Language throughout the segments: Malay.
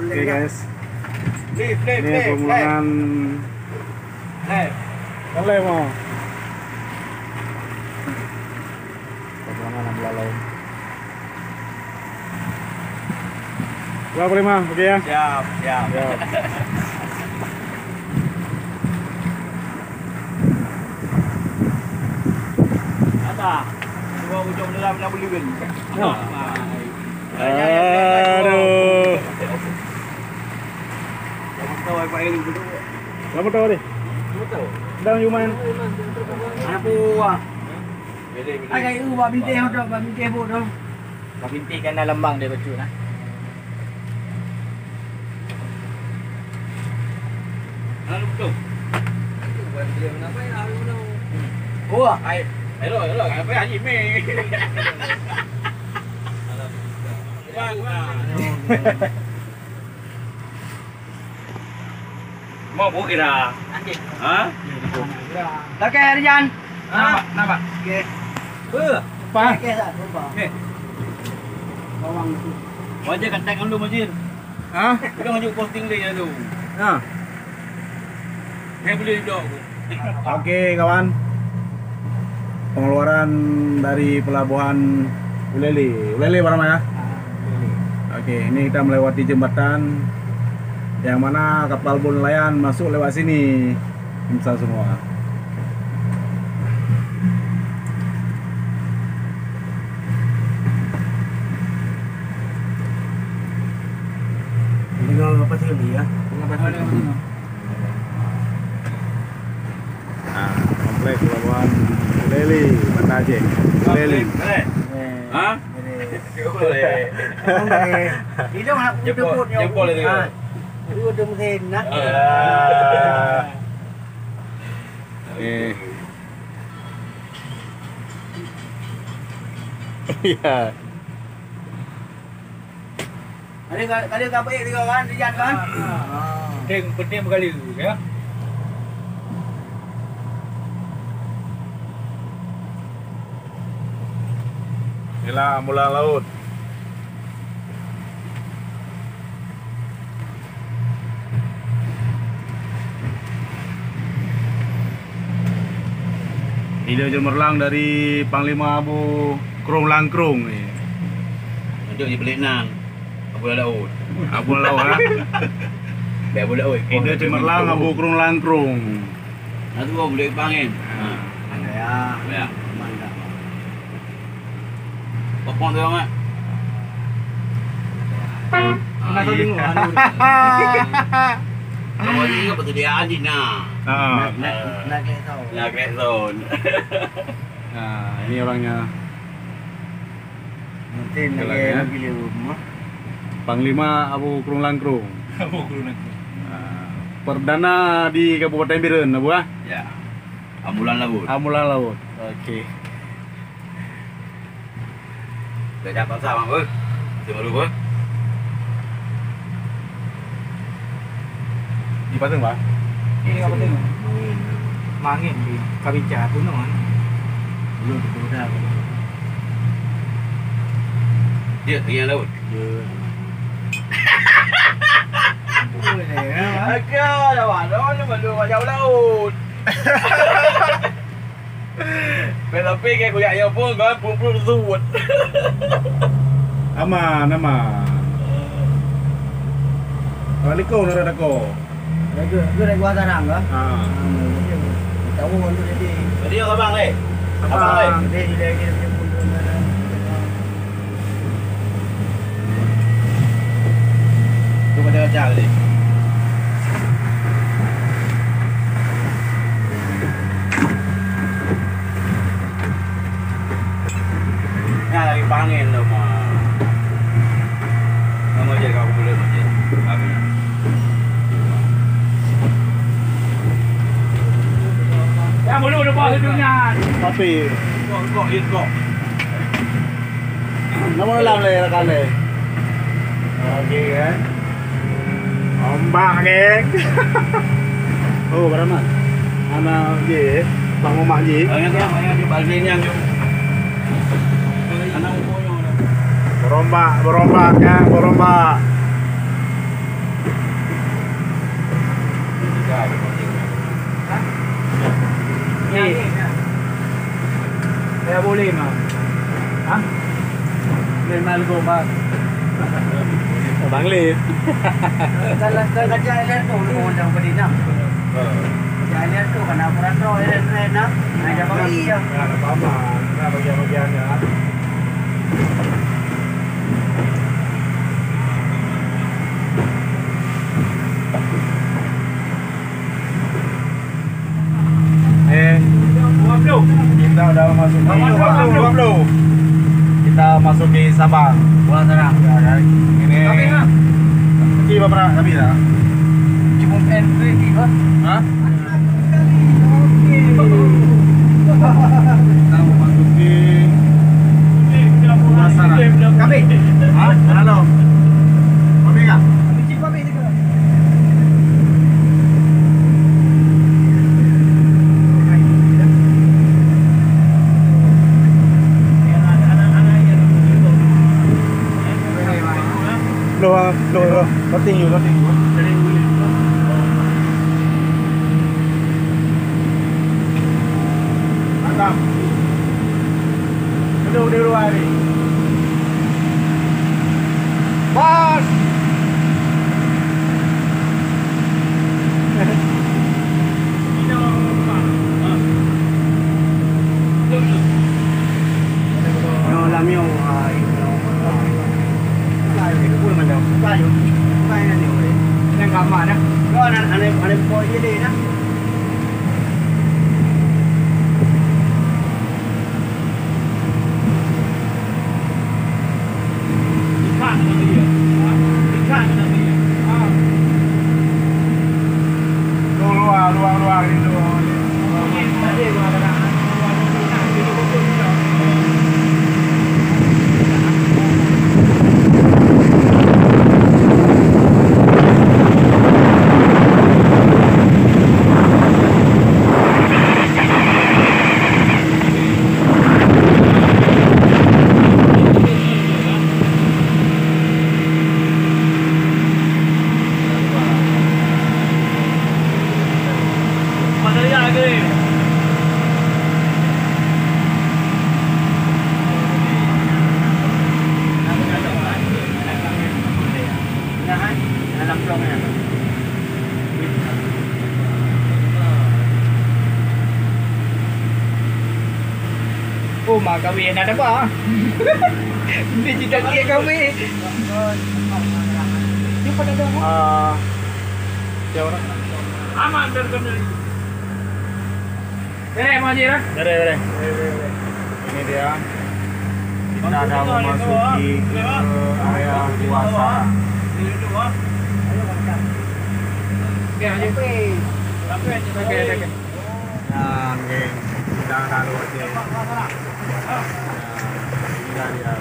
Oke guys. Ini pemulangan Lem mau. Pemulangan ambil laut. 25, oke ya? Siap. Apa? Dua ujung dalam nak beli kan? Aduh. Tahu apa ini dulu? Kamu tahu deh? Dalam Yuman. Anak buah. Agak itu buat bintik hodoh, buat bintik bodoh. Buat bintik kan dalam bang dia betul nah. Lalu betul. Buat dia kenapa ya lalu betul. Wah, hello, apa ya ini? Bang. Mau buat kira? Hah? Dah ke Rian? Nampak? Okey. Apa? Okey tak? Okey. Bawang tu. Wajah kan tag dulu Majid. Hah? Kita maju posting dia dulu. Ha. Saya boleh duduk. Oke kawan. Pengeluaran dari pelabuhan Ulele Barama ya. Oke, ini kita melewati jembatan yang mana kapal boat nelayan masuk lewat sini. Bisa semua. Ini kalau apa sih ya? Nah, komplek pelabuhan Ulele, Banda Aceh. Ulele. Hah? Itu nak jemput itu. Itu udah mesin nah. Iya. Kali apa ini kawan? Dijan kan? Penting berkali ya. Inilah ambulan laut. Video cemerlang dari Panglima Abu Krung Langkrung nih. Untuk dibeli nang. Abu laut. Abu laut ha. Abu laut. Video cemerlang Abu Krung Langkrung. Nanti gua boleh pangin. Ya. Mantap. Popong tu mak. Nak tahu dulu anu. Kamu ni apa tu dia Adina? Nak tahu. Nak tahu. Nah, ini orangnya. Mungkin lagi rumah. Panglima Abu Krung Langkrung. Perdana di Kabupaten Biren, Abu ah? Ya. Ambulan laut. Ambulan laut. Okey. Dah dapat sama ber. Terima dulu ber. Di Pateng, Pak? Ini apa tengok? Mangin di Kabica pun kan. Belum dah. Dia tengah laut. Agak dah walau ni belum jauh laut. Tapi kayak kuyak yang pun kan pun suut. Aman. Assalamualaikum saudaraku. Itu gua tanang kan? Tahu untuk jadi. Jadi abang le. Abang le. Dia pun. Tu baca ni. Nah, lagi pangin tu mah. Kamu je kau boleh macam. Kami. Ya boleh bawah hidungnya. Tapi Kok. nama lang le rekan le. Okey kan. Ombak geng. Oh, berapa? Anak je, Bang Omak je. Yang balik yang anak umurnya. Berombak ya, berombak. Kaya boleh mah. Hah? Memang go bang. Bang Lip. Kalau kerja air tu mau dah berdina. Kerja air tu kan akurat tu air nak. Ada bagi ya. Ada apa-apa. Ada bagian-bagian ya. Kita udah masuk di 20. Kita masuk di Sabang. Pulau Sarang. Ini. Kaki berapa kami dah? Cukup entry gitu. Hah? Kita masuk di Pulau Sarang. Kami. Hah? Halo. Kopi kah? Kami juga. Loh, continue. Mantap. Duduk di luar ni. Bos. Lamio yang gambar dah. Kau ada poin je dia dah. Ikan dia. Luar itu. Tadi gua ada. Oh, mak kahwin ada apa? Dia cerita dia kahwin. Dia pada dah. Jauh nak. Aman benar. Mau je lah. Dere. Ini dia. Kita dah memasuki ke area puasa. Biar aja. Okey. Nah, geng. Kita dah luar je. Ini dia.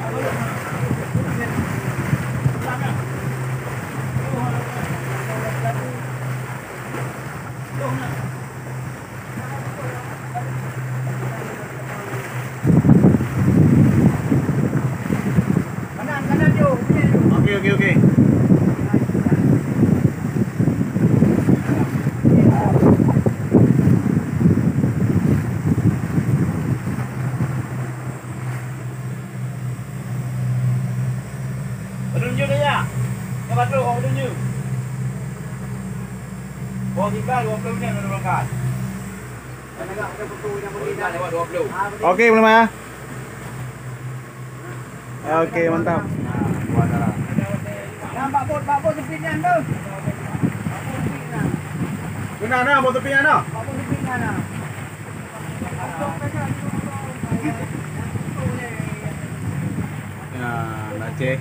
Kanan jom. Okey. Penunjuk dia. Yang patut orang penunjuk. Bawa kita 20 minit nak berangkat. Dan agak ada betul yang boleh dah lewat 20. Okey, belum ya? Okey, mantap. Buat dah. Nampak bot tepian tu. Guna dah bot tepian dah. Bot tepian dah. Ya, Aceh.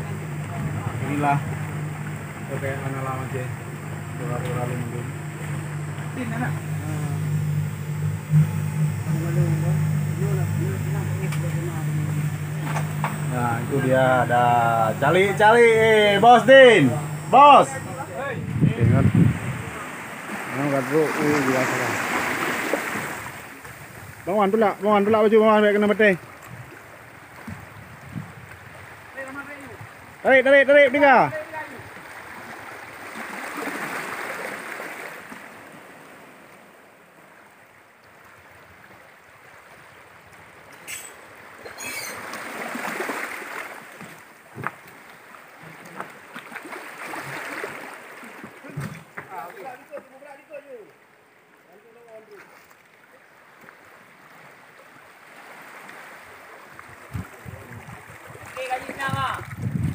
Inilah kekayaan alam Aceh. Dora mungkin. Tin anak. Nah, itu dia ada cali. Bos Din. Bos. Ingat. Enggak bro, biasa lah. Bawan pula baju bawan kena betul. Tarik, tiga.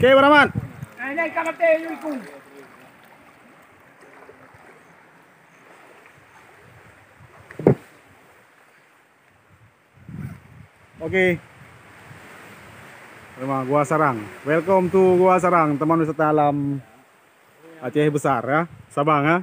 Oke, Baraman. Ini kamate yuku. Oke. Rumah Gua Sarang. Welcome to Gua Sarang, teman wisata alam Aceh Besar ya, Sabang ya.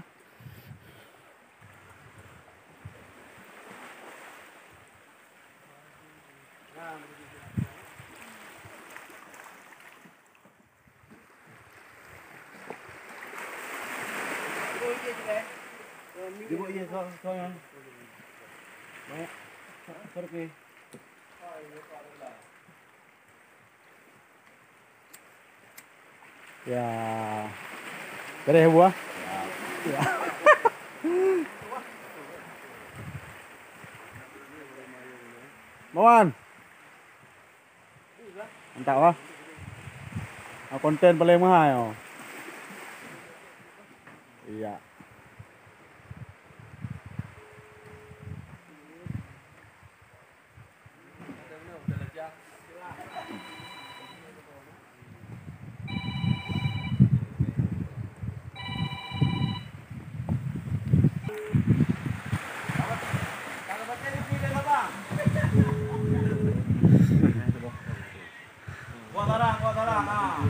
Ya, beres buah. Ya. Mawan. Mantap wah. Konten paling mahal. Iya. Gua Sarang.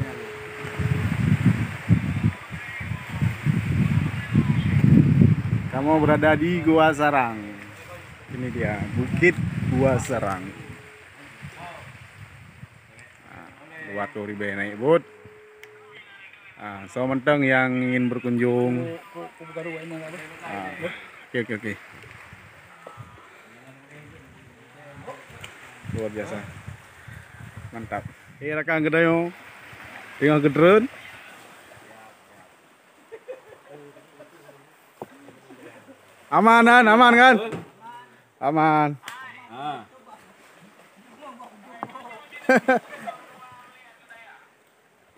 Kamu berada di Gua Sarang. Ini dia Bukit Gua Sarang. Waktu ribe naik boat. So menteng yang ingin berkunjung. Oke. Luar biasa. Mantap. Rekan gedayo. Tengah gedrun. Aman kan? Aman.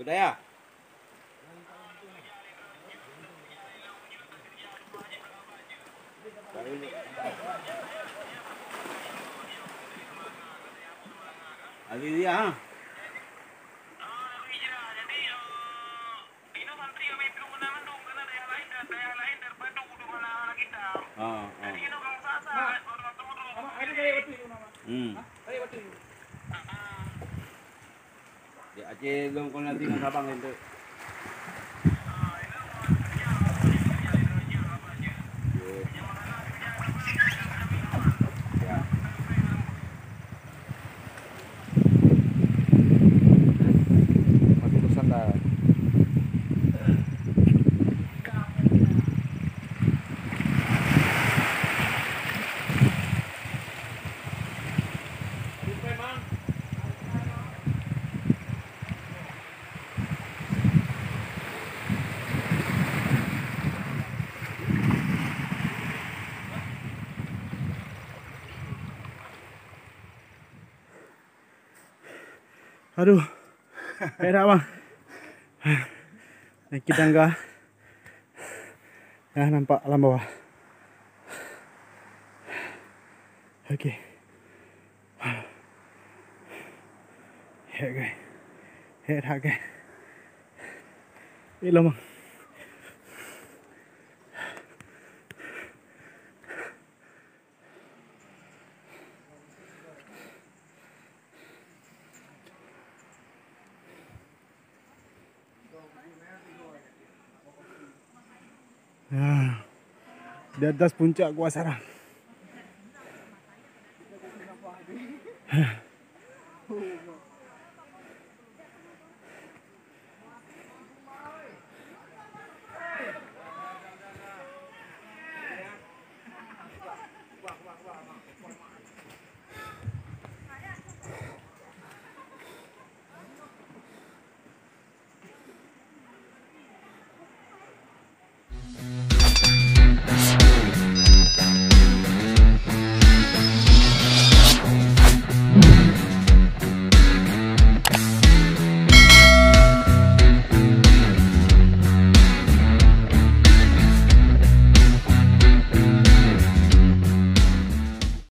Udah ya? Lagi dia. Di Aceh belum kau nanti nang Sabang itu. Masih bersandar. Aduh, enak bang. Naik tangga. Ya, nampak alam bawah. Oke. Head guys. Ini bang. Nah, di atas puncak Gua Sarang.